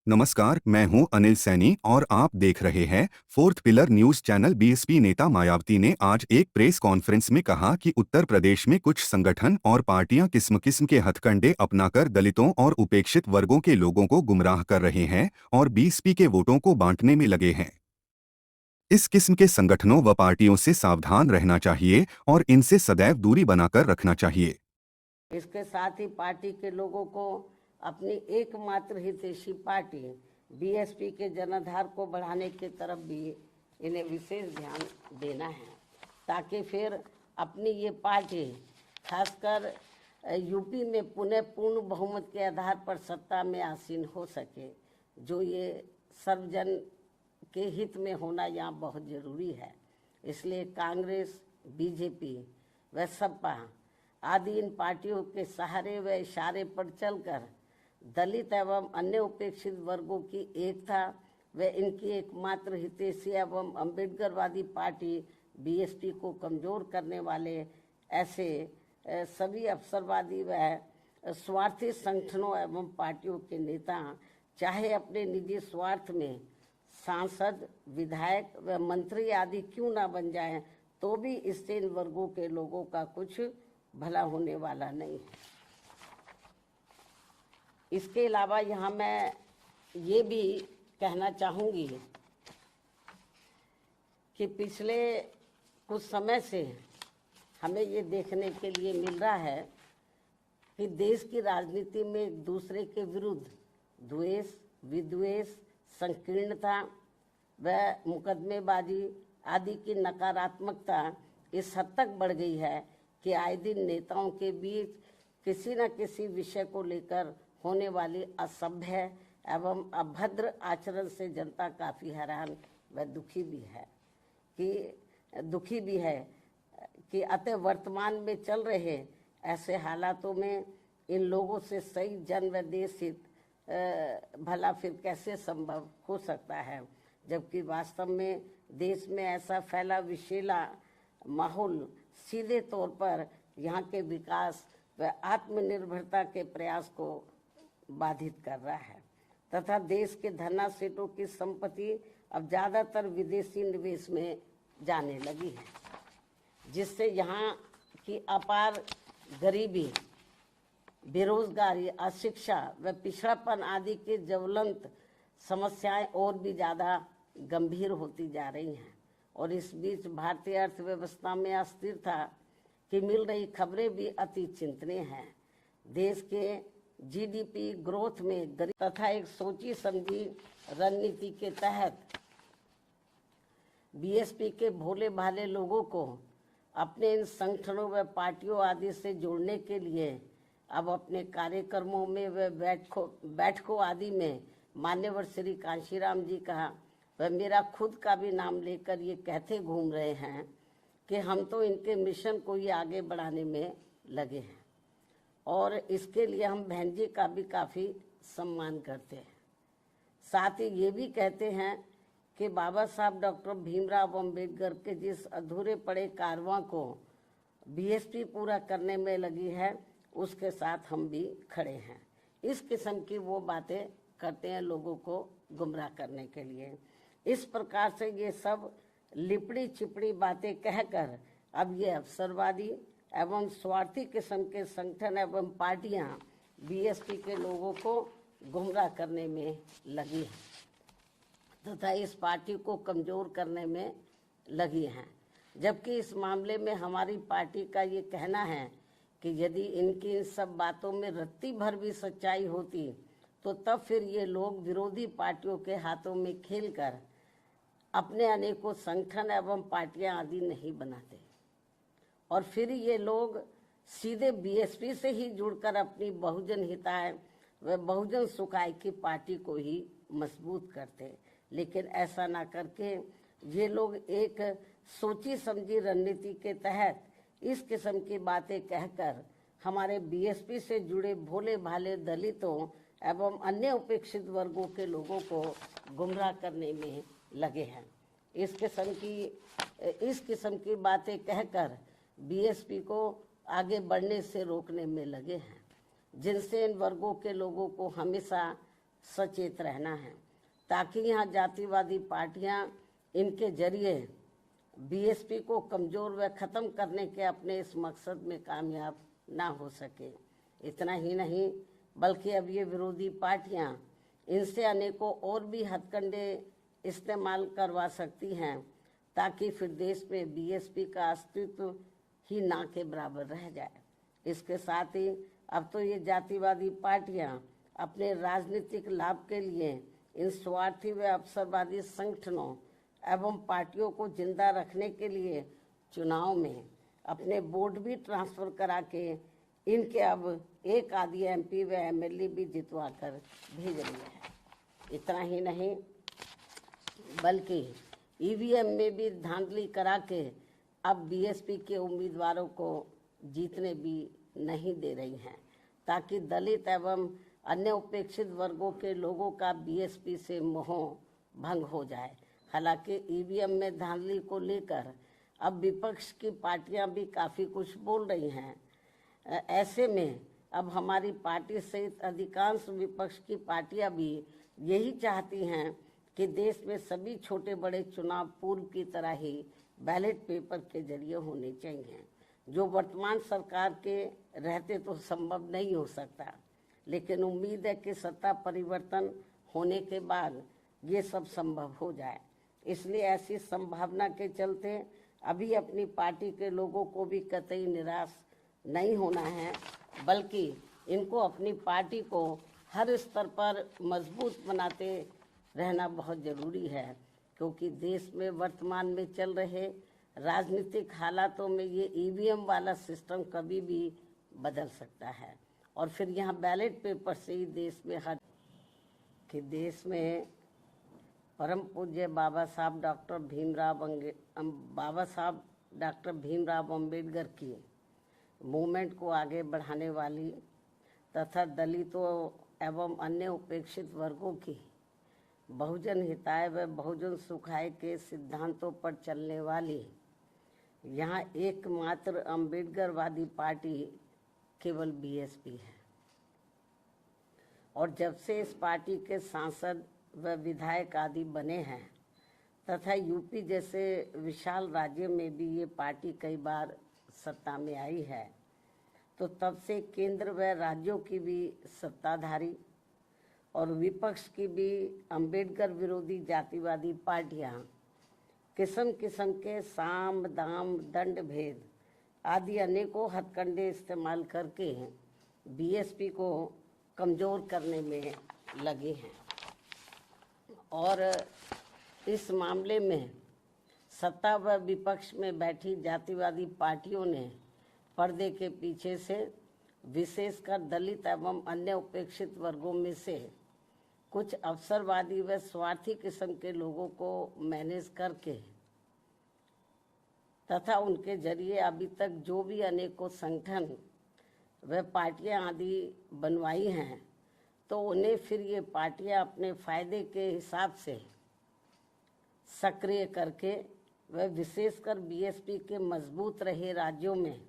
नमस्कार, मैं हूं अनिल सैनी और आप देख रहे हैं fourth pillar news channel. BSP नेता मायावती ने आज एक प्रेस कॉन्फ्रेंस में कहा कि उत्तर प्रदेश में कुछ संगठन और पार्टियां किस्म किस्म के हथकंडे अपनाकर दलितों और उपेक्षित वर्गों के लोगों को गुमराह कर रहे हैं और बीएसपी के वोटों को बांटने में लगे हैं। इस किस्म के संगठनों व पार्टियों से सावधान रहना चाहिए और इनसे सदैव दूरी बनाकर रखना चाहिए। इसके साथ ही पार्टी के लोगों को अपनी एकमात्र हितैषी पार्टी बीएसपी के जनाधार को बढ़ाने की तरफ भी इन्हें विशेष ध्यान देना है, ताकि फिर अपनी ये पार्टी खासकर यूपी में पुनः पूर्ण बहुमत के आधार पर सत्ता में आसीन हो सके, जो ये सर्वजन के हित में होना यहाँ बहुत जरूरी है। इसलिए कांग्रेस, बीजेपी व सपा आदि इन पार्टियों के सहारे व इशारे पर चलकर दलित एवं अन्य उपेक्षित वर्गों की एकता व इनकी एकमात्र हितैषी एवं अम्बेडकरवादी पार्टी बीएसपी को कमजोर करने वाले ऐसे सभी अवसरवादी व स्वार्थी संगठनों एवं पार्टियों के नेता चाहे अपने निजी स्वार्थ में सांसद, विधायक व मंत्री आदि क्यों ना बन जाएं, तो भी इससे इन वर्गों के लोगों का कुछ भला होने वाला नहीं है। इसके अलावा यहाँ मैं ये भी कहना चाहूँगी कि पिछले कुछ समय से हमें ये देखने के लिए मिल रहा है कि देश की राजनीति में एक दूसरे के विरुद्ध द्वेष, विद्वेष, संकीर्णता व मुकदमेबाजी आदि की नकारात्मकता इस हद तक बढ़ गई है कि आए दिन नेताओं के बीच किसी न किसी विषय को लेकर होने वाली असभ्य एवं अभद्र आचरण से जनता काफ़ी हैरान व दुखी भी है कि अतः वर्तमान में चल रहे ऐसे हालातों में इन लोगों से सही जन व देश हित भला फिर कैसे संभव हो सकता है, जबकि वास्तव में देश में ऐसा फैला विषैला माहौल सीधे तौर पर यहाँ के विकास व आत्मनिर्भरता के प्रयास को बाधित कर रहा है तथा देश के धन्ना सेठों की संपत्ति अब ज़्यादातर विदेशी निवेश में जाने लगी है, जिससे यहाँ की अपार गरीबी, बेरोजगारी, अशिक्षा व पिछड़ापन आदि की ज्वलंत समस्याएं और भी ज़्यादा गंभीर होती जा रही हैं। और इस बीच भारतीय अर्थव्यवस्था में अस्थिरता की मिल रही खबरें भी अति चिंतनीय हैं। देश के जीडीपी ग्रोथ में तथा एक सोची समझी रणनीति के तहत बीएसपी के भोले भाले लोगों को अपने इन संगठनों व पार्टियों आदि से जोड़ने के लिए अब अपने कार्यक्रमों में व बैठकों आदि में मान्यवर श्री कांशीराम जी का व मेरा खुद का भी नाम लेकर ये कहते घूम रहे हैं कि हम तो इनके मिशन को ही आगे बढ़ाने में लगे हैं और इसके लिए हम बहन जी का भी काफ़ी सम्मान करते हैं। साथ ही ये भी कहते हैं कि बाबा साहब डॉक्टर भीमराव अम्बेडकर के जिस अधूरे पड़े कारवां को बीएसपी पूरा करने में लगी है, उसके साथ हम भी खड़े हैं। इस किस्म की वो बातें करते हैं लोगों को गुमराह करने के लिए। इस प्रकार से ये सब लिपड़ी चिपड़ी बातें कहकर अब ये अवसरवादी एवं स्वार्थी किस्म के संगठन एवं पार्टियां बीएसपी के लोगों को गुमराह करने में लगी हैं तथा इस पार्टी को कमज़ोर करने में लगी हैं, जबकि इस मामले में हमारी पार्टी का ये कहना है कि यदि इनकी इन सब बातों में रत्ती भर भी सच्चाई होती तो तब फिर ये लोग विरोधी पार्टियों के हाथों में खेलकर अपने अनेकों संगठन एवं पार्टियां आदि नहीं बनाते और फिर ये लोग सीधे बीएसपी से ही जुड़कर अपनी बहुजन हिताय व बहुजन सुखाय की पार्टी को ही मजबूत करते। लेकिन ऐसा ना करके ये लोग एक सोची समझी रणनीति के तहत इस किस्म की बातें कहकर हमारे बीएसपी से जुड़े भोले भाले दलितों एवं अन्य उपेक्षित वर्गों के लोगों को गुमराह करने में लगे हैं। इस किस्म की बातें कहकर बीएसपी को आगे बढ़ने से रोकने में लगे हैं, जिनसे इन वर्गों के लोगों को हमेशा सचेत रहना है, ताकि यहाँ जातिवादी पार्टियां इनके जरिए बीएसपी को कमजोर व खत्म करने के अपने इस मकसद में कामयाब ना हो सके। इतना ही नहीं बल्कि अब ये विरोधी पार्टियां इनसे अनेकों और भी हथकंडे इस्तेमाल करवा सकती हैं, ताकि फिर देश में बीएसपी का अस्तित्व ही ना के बराबर रह जाए। इसके साथ ही अब तो ये जातिवादी पार्टियां अपने राजनीतिक लाभ के लिए इन स्वार्थी व अवसरवादी संगठनों एवं पार्टियों को जिंदा रखने के लिए चुनाव में अपने बोर्ड भी ट्रांसफर करा के इनके अब एक आधी एमपी व एमएलए भी जितवा कर भेज रही है। इतना ही नहीं बल्कि ईवीएम में भी धांधली करा के अब बीएसपी के उम्मीदवारों को जीतने भी नहीं दे रही हैं, ताकि दलित एवं अन्य उपेक्षित वर्गों के लोगों का बीएसपी से मोह भंग हो जाए। हालांकि ईवीएम में धांधली को लेकर अब विपक्ष की पार्टियां भी काफ़ी कुछ बोल रही हैं। ऐसे में अब हमारी पार्टी सहित अधिकांश विपक्ष की पार्टियां भी यही चाहती हैं कि देश में सभी छोटे बड़े चुनाव पूर्व की तरह ही बैलेट पेपर के जरिए होने चाहिए, जो वर्तमान सरकार के रहते तो संभव नहीं हो सकता। लेकिन उम्मीद है कि सत्ता परिवर्तन होने के बाद ये सब संभव हो जाए। इसलिए ऐसी संभावना के चलते अभी अपनी पार्टी के लोगों को भी कतई निराश नहीं होना है, बल्कि इनको अपनी पार्टी को हर स्तर पर मजबूत बनाते रहना बहुत ज़रूरी है, क्योंकि देश में वर्तमान में चल रहे राजनीतिक हालातों में ये ईवीएम वाला सिस्टम कभी भी बदल सकता है और फिर यहाँ बैलेट पेपर से ही देश में देश में परम पूज्य बाबा साहब डॉक्टर भीमराव अम्बेडकर की मूवमेंट को आगे बढ़ाने वाली तथा दलितों एवं अन्य उपेक्षित वर्गों की बहुजन हिताय व बहुजन सुखाय के सिद्धांतों पर चलने वाली यहाँ एकमात्र अम्बेडकरवादी पार्टी केवल बीएसपी है। और जब से इस पार्टी के सांसद व विधायक आदि बने हैं तथा यूपी जैसे विशाल राज्य में भी ये पार्टी कई बार सत्ता में आई है, तो तब से केंद्र व राज्यों की भी सत्ताधारी और विपक्ष की भी अंबेडकर विरोधी जातिवादी पार्टियां किस्म किस्म के साम दाम दंड भेद आदि अनेकों हथकंडे इस्तेमाल करके बीएसपी को कमज़ोर करने में लगे हैं। और इस मामले में सत्ता व विपक्ष में बैठी जातिवादी पार्टियों ने पर्दे के पीछे से विशेषकर दलित एवं अन्य उपेक्षित वर्गों में से कुछ अवसरवादी व स्वार्थी किस्म के लोगों को मैनेज करके तथा उनके जरिए अभी तक जो भी अनेकों संगठन व पार्टियां आदि बनवाई हैं, तो उन्हें फिर ये पार्टियां अपने फायदे के हिसाब से सक्रिय करके व विशेषकर बीएसपी के मजबूत रहे राज्यों में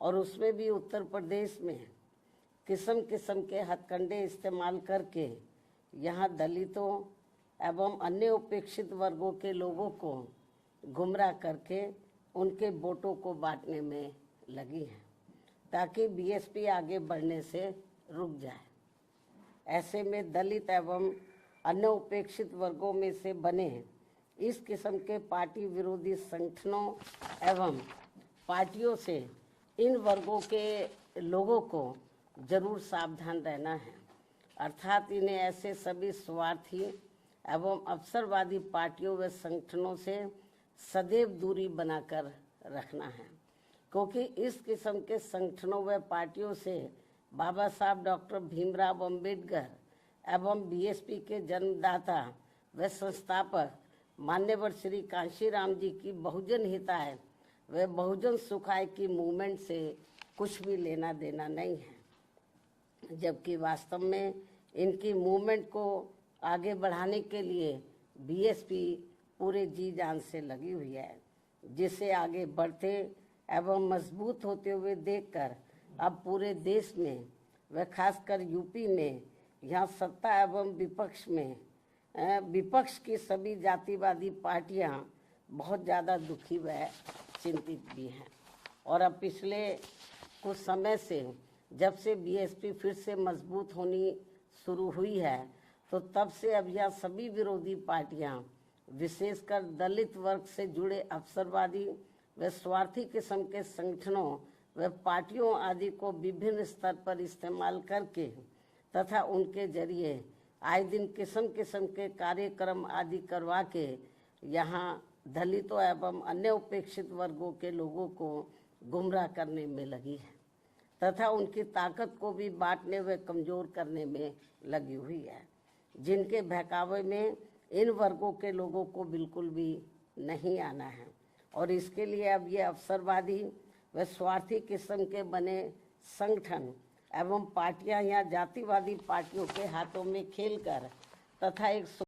और उसमें भी उत्तर प्रदेश में किस्म किस्म के हथकंडे इस्तेमाल करके यहाँ दलितों एवं अन्य उपेक्षित वर्गों के लोगों को गुमराह करके उनके वोटों को बांटने में लगी है, ताकि बीएसपी आगे बढ़ने से रुक जाए। ऐसे में दलित एवं अन्य उपेक्षित वर्गों में से बने इस किस्म के पार्टी विरोधी संगठनों एवं पार्टियों से इन वर्गों के लोगों को जरूर सावधान रहना है, अर्थात इन्हें ऐसे सभी स्वार्थी एवं अवसरवादी पार्टियों व संगठनों से सदैव दूरी बनाकर रखना है, क्योंकि इस किस्म के संगठनों व पार्टियों से बाबा साहब डॉक्टर भीमराव अम्बेडकर एवं बीएसपी के जन्मदाता व संस्थापक मान्यवर श्री कांशीराम जी की बहुजन हिताय व बहुजन सुखाय की मूवमेंट से कुछ भी लेना देना नहीं है, जबकि वास्तव में इनकी मूवमेंट को आगे बढ़ाने के लिए बीएसपी पूरे जी जान से लगी हुई है, जिसे आगे बढ़ते एवं मजबूत होते हुए देखकर अब पूरे देश में व खासकर यूपी में यहाँ सत्ता एवं विपक्ष में विपक्ष की सभी जातिवादी पार्टियां बहुत ज़्यादा दुखी व चिंतित भी हैं। और अब पिछले कुछ समय से जब से बीएसपी फिर से मजबूत होनी शुरू हुई है, तो तब से अब यह सभी विरोधी पार्टियां, विशेषकर दलित वर्ग से जुड़े अवसरवादी व स्वार्थी किस्म के संगठनों व पार्टियों आदि को विभिन्न स्तर पर इस्तेमाल करके तथा उनके जरिए आए दिन किस्म किस्म के कार्यक्रम आदि करवा के यहाँ दलितों एवं अन्य उपेक्षित वर्गों के लोगों को गुमराह करने में लगी है तथा उनकी ताकत को भी बांटने व कमजोर करने में लगी हुई है, जिनके बहकावे में इन वर्गों के लोगों को बिल्कुल भी नहीं आना है। और इसके लिए अब ये अवसरवादी व स्वार्थी किस्म के बने संगठन एवं पार्टियां या जातिवादी पार्टियों के हाथों में खेलकर तथा एक